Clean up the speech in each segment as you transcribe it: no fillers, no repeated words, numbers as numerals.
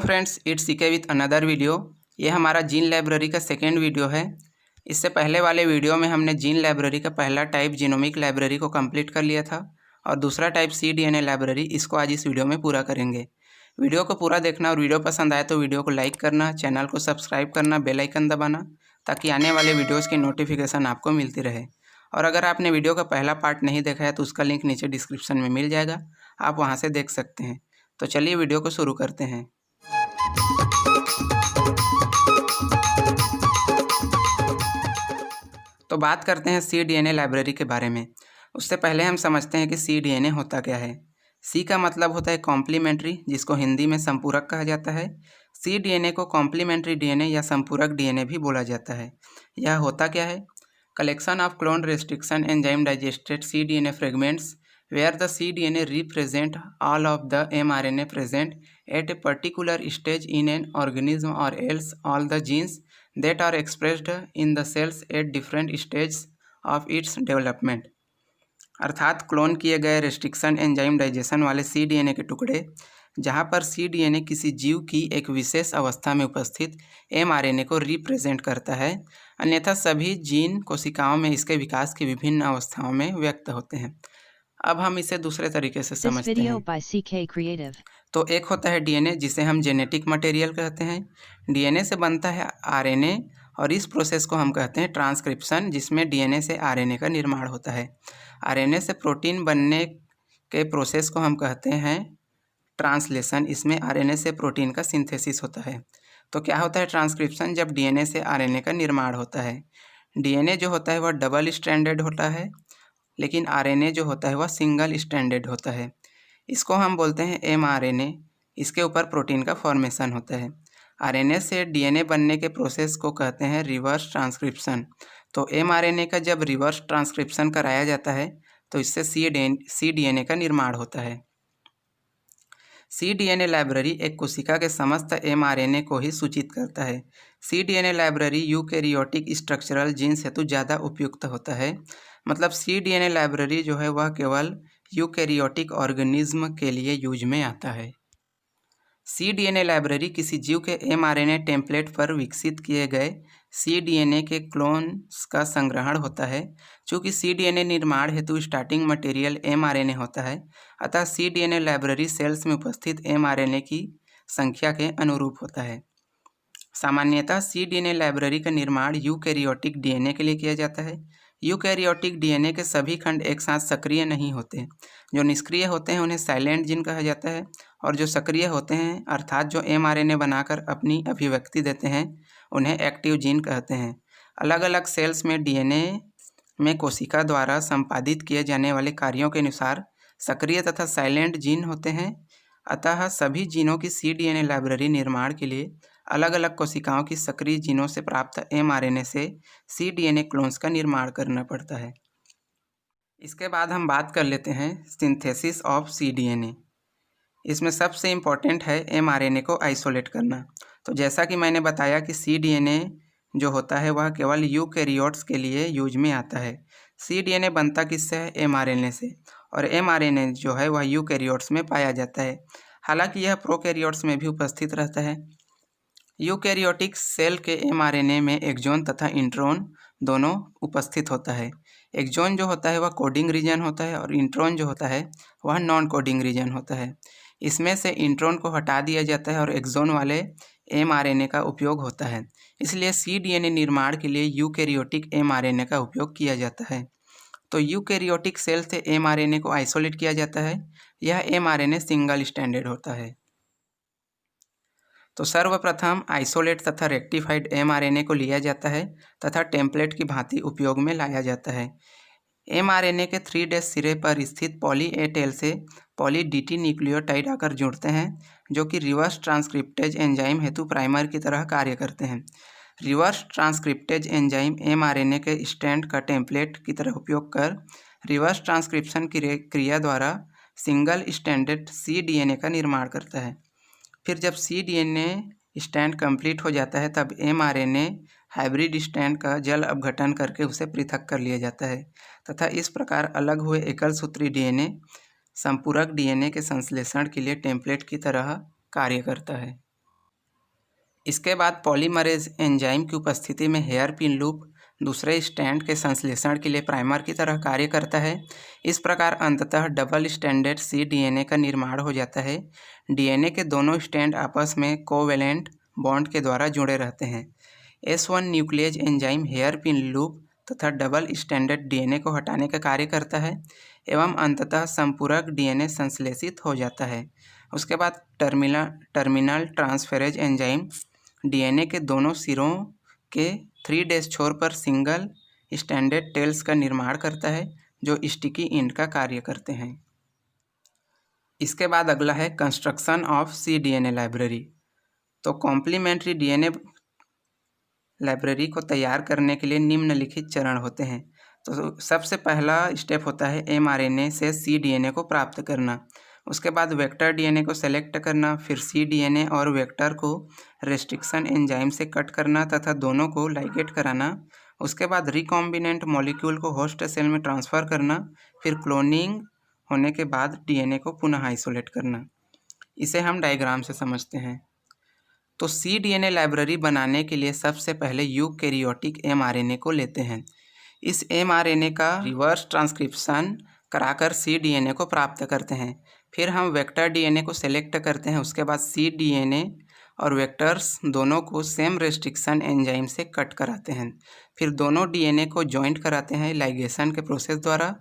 Friends, it's CK with another video. ये हमारा gene library का सेकेंड वीडियो है। इससे पहले वाले वीडियो में हमने जीन लाइब्रेरी का पहला टाइप जीनोमिक लाइब्रेरी को कंप्लीट कर लिया था और दूसरा टाइप cDNA लाइब्रेरी, इसको आज इस वीडियो में पूरा करेंगे। वीडियो को पूरा देखना और वीडियो पसंद आए तो वीडियो को लाइक करना, चैनल को सब्सक्राइब करना, बेल आइकन दबाना ताकि आने वाले वीडियोज़ की नोटिफिकेशन आपको मिलती रहे। और अगर आपने वीडियो का पहला पार्ट नहीं देखा है तो उसका लिंक नीचे डिस्क्रिप्शन में मिल जाएगा, आप वहाँ से देख सकते हैं। तो चलिए वीडियो को शुरू करते हैं। तो बात करते हैं cDNA लाइब्रेरी के बारे में। उससे पहले हम समझते हैं कि cDNA होता क्या है। C का मतलब होता है कॉम्प्लीमेंट्री, जिसको हिंदी में संपूरक कहा जाता है। cDNA को कॉम्प्लीमेंट्री DNA या संपूरक DNA भी बोला जाता है। यह होता क्या है? Collection of clone restriction enzyme digested cDNA fragments where the cDNA represent all of the mRNA present at a particular stage in an organism, or else all the genes that are expressed in the cells at different stages of its development। अर्थात clone किए गए restriction enzyme digestion वाले cDNA के टुकड़े जहाँ पर cDNA किसी जीव की एक विशेष अवस्था में उपस्थित mRNA को रिप्रेजेंट करता है, अन्यथा सभी जीन कोशिकाओं में इसके विकास की विभिन्न अवस्थाओं में व्यक्त होते हैं। अब हम इसे दूसरे तरीके से समझते हैं। तो एक होता है डीएनए, जिसे हम जेनेटिक मटेरियल कहते हैं। डीएनए से बनता है आरएनए और इस प्रोसेस को हम कहते हैं ट्रांसक्रिप्शन, जिसमें डीएनए से आरएनए का निर्माण होता है। आरएनए से प्रोटीन बनने के प्रोसेस को हम कहते हैं ट्रांसलेशन, इसमें आरएनए से प्रोटीन का सिंथेसिस होता है। तो क्या होता है ट्रांसक्रिप्शन? जब डीएनए से आरएनए का निर्माण होता है। डीएनए जो होता है वह डबल स्ट्रैंडेड होता है, लेकिन आरएनए जो होता है वह सिंगल स्ट्रैंडेड होता है। इसको हम बोलते हैं mRNA। इसके ऊपर प्रोटीन का फॉर्मेशन होता है। आरएनए से डीएनए बनने के प्रोसेस को कहते हैं रिवर्स ट्रांसक्रिप्शन। तो mRNA का जब रिवर्स ट्रांसक्रिप्शन कराया जाता है तो इससे cDNA का निर्माण होता है। cDNA लाइब्रेरी एक कोशिका के समस्त mRNA को ही सूचित करता है। cDNA library eukaryotic structural genes हेतु ज़्यादा उपयुक्त होता है। मतलब cDNA लाइब्रेरी जो है वह केवल यूकैरियोटिक ऑर्गेनिज्म के लिए यूज में आता है। cDNA लाइब्रेरी किसी जीव के mRNA टेम्पलेट पर विकसित किए गए cDNA के क्लोन्स का संग्रहण होता है। चूँकि cDNA निर्माण हेतु स्टार्टिंग मटेरियल mRNA होता है, अतः cDNA लाइब्रेरी सेल्स में उपस्थित mRNA की संख्या के अनुरूप होता है। सामान्यतः cDNA लाइब्रेरी का निर्माण यूकैरियोटिक DNA के लिए किया जाता है। यूकैरियोटिक DNA के सभी खंड एक साथ सक्रिय नहीं होते। जो निष्क्रिय होते हैं उन्हें साइलेंट जीन कहा जाता है, और जो सक्रिय होते हैं अर्थात जो mRNA बनाकर अपनी अभिव्यक्ति देते हैं उन्हें एक्टिव जीन कहते हैं। अलग अलग सेल्स में DNA में कोशिका द्वारा संपादित किए जाने वाले कार्यों के अनुसार सक्रिय तथा साइलेंट जीन होते हैं। अतः सभी जीनों की cDNA लाइब्रेरी निर्माण के लिए अलग अलग कोशिकाओं की सक्रिय जीनों से प्राप्त mRNA से cDNA क्लोन्स का निर्माण करना पड़ता है। इसके बाद हम बात कर लेते हैं सिंथेसिस ऑफ cDNA। इसमें सबसे इम्पॉर्टेंट है mRNA को आइसोलेट करना। तो जैसा कि मैंने बताया कि cDNA जो होता है वह केवल यूकैरियोट्स के लिए यूज में आता है। cDNA बनता किससे है? mRNA से, और mRNA जो है वह यूकैरियोट्स में पाया जाता है। हालांकि यह प्रोकैरियोट्स में भी उपस्थित रहता है। यूकैरियोटिक सेल के mRNA में एक्सोन तथा इंट्रोन दोनों उपस्थित होता है। एक्सोन जो होता है वह कोडिंग रीजन होता है और इंट्रोन जो होता है वह नॉन कोडिंग रीजन होता है। इसमें से इंट्रोन को हटा दिया जाता है और एक्सोन वाले mRNA का उपयोग होता है। इसलिए cDNA निर्माण के लिए यूकैरियोटिक mRNA का उपयोग किया जाता है। तो यूकैरियोटिक सेल से mRNA को आइसोलेट किया जाता है। यह mRNA सिंगल स्ट्रैंडेड होता है। तो सर्वप्रथम आइसोलेट तथा रेक्टिफाइड mRNA को लिया जाता है तथा टेम्पलेट की भांति उपयोग में लाया जाता है। mRNA के 3' सिरे पर स्थित पॉली ए टेल से पॉली dt न्यूक्लियोटाइड आकर जुड़ते हैं, जो कि रिवर्स ट्रांसक्रिप्टेज एंजाइम हेतु प्राइमर की तरह कार्य करते हैं। रिवर्स ट्रांसक्रिप्टेज एंजाइम mRNA के स्ट्रैंड का टेम्पलेट की तरह उपयोग कर रिवर्स ट्रांसक्रिप्शन की क्रिया द्वारा सिंगल स्ट्रैंडेड cDNA का निर्माण करता है। फिर जब cDNA स्ट्रैंड कंप्लीट हो जाता है तब mRNA हाइब्रिड स्ट्रैंड का जल अपघटन करके उसे पृथक कर लिया जाता है तथा इस प्रकार अलग हुए एकल सूत्री DNA संपूरक DNA के संश्लेषण के लिए टेम्पलेट की तरह कार्य करता है। इसके बाद पॉलीमरेज एंजाइम की उपस्थिति में हेयर पिन लूप दूसरे स्टैंड के संश्लेषण के लिए प्राइमर की तरह कार्य करता है। इस प्रकार अंततः डबल स्टैंडर्ड cDNA का निर्माण हो जाता है। DNA के दोनों स्टैंड आपस में कोवेलेंट बॉन्ड के द्वारा जुड़े रहते हैं। S1 nuclease enzyme hairpin loop तथा डबल स्टैंडर्ड DNA को हटाने का कार्य करता है एवं अंततः संपूरक DNA संश्लेषित हो जाता है। उसके बाद टर्मिनल ट्रांसफेरेज एंजाइम DNA के दोनों सिरों के 3' छोर पर सिंगल स्टैंडर्ड टेल्स का निर्माण करता है जो स्टिकी एंड का कार्य करते हैं। इसके बाद अगला है कंस्ट्रक्शन ऑफ cDNA लाइब्रेरी। तो कॉम्प्लीमेंट्री DNA लाइब्रेरी को तैयार करने के लिए निम्नलिखित चरण होते हैं। तो सबसे पहला स्टेप होता है mRNA से cDNA को प्राप्त करना। उसके बाद वेक्टर DNA को सेलेक्ट करना, फिर cDNA और वेक्टर को रेस्ट्रिक्शन एंजाइम से कट करना तथा दोनों को लाइगेट कराना। उसके बाद रिकॉम्बिनेंट मॉलिक्यूल को होस्ट सेल में ट्रांसफ़र करना, फिर क्लोनिंग होने के बाद DNA को पुनः आइसोलेट करना। इसे हम डायग्राम से समझते हैं। तो cDNA लाइब्रेरी बनाने के लिए सबसे पहले यूकैरियोटिक mRNA को लेते हैं। इस mRNA का रिवर्स ट्रांसक्रिप्शन कराकर cDNA को प्राप्त करते हैं। फिर हम वेक्टर DNA को सेलेक्ट करते हैं। उसके बाद cDNA और वेक्टर्स दोनों को सेम रेस्ट्रिक्शन एंजाइम से कट कराते हैं। फिर दोनों DNA को जॉइंट कराते हैं लाइगेशन के प्रोसेस द्वारा।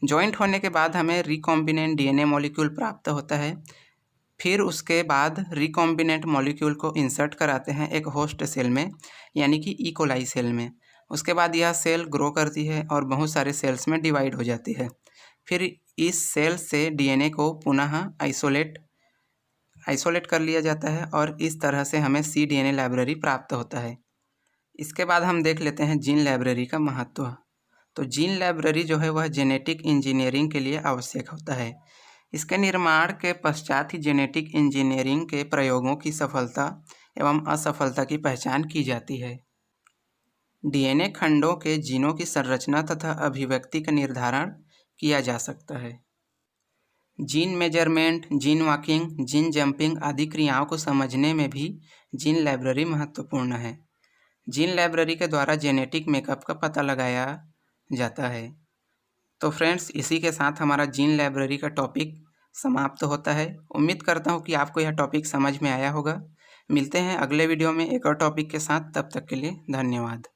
जॉइंट होने के बाद हमें रिकॉम्बिनेंट DNA मॉलिक्यूल प्राप्त होता है। फिर उसके बाद रिकॉम्बिनेंट मॉलिक्यूल को इंसर्ट कराते हैं एक होस्ट सेल में, यानी कि ई कोलाई सेल में। उसके बाद यह सेल ग्रो करती है और बहुत सारे सेल्स में डिवाइड हो जाती है। फिर इस सेल से DNA को पुनः आइसोलेट कर लिया जाता है और इस तरह से हमें cDNA लाइब्रेरी प्राप्त होता है। इसके बाद हम देख लेते हैं जीन लाइब्रेरी का महत्व। तो जीन लाइब्रेरी जो है वह जेनेटिक इंजीनियरिंग के लिए आवश्यक होता है। इसके निर्माण के पश्चात ही जेनेटिक इंजीनियरिंग के प्रयोगों की सफलता एवं असफलता की पहचान की जाती है। DNA खंडों के जीनों की संरचना तथा अभिव्यक्ति का निर्धारण किया जा सकता है। Gene measurement, gene walking, gene jumping आदि क्रियाओं को समझने में भी जीन लाइब्रेरी महत्वपूर्ण है। जीन लाइब्रेरी के द्वारा जेनेटिक मेकअप का पता लगाया जाता है। तो फ्रेंड्स, इसी के साथ हमारा जीन लाइब्रेरी का टॉपिक समाप्त होता है। उम्मीद करता हूँ कि आपको यह टॉपिक समझ में आया होगा। मिलते हैं अगले वीडियो में एक और टॉपिक के साथ। तब तक के लिए धन्यवाद।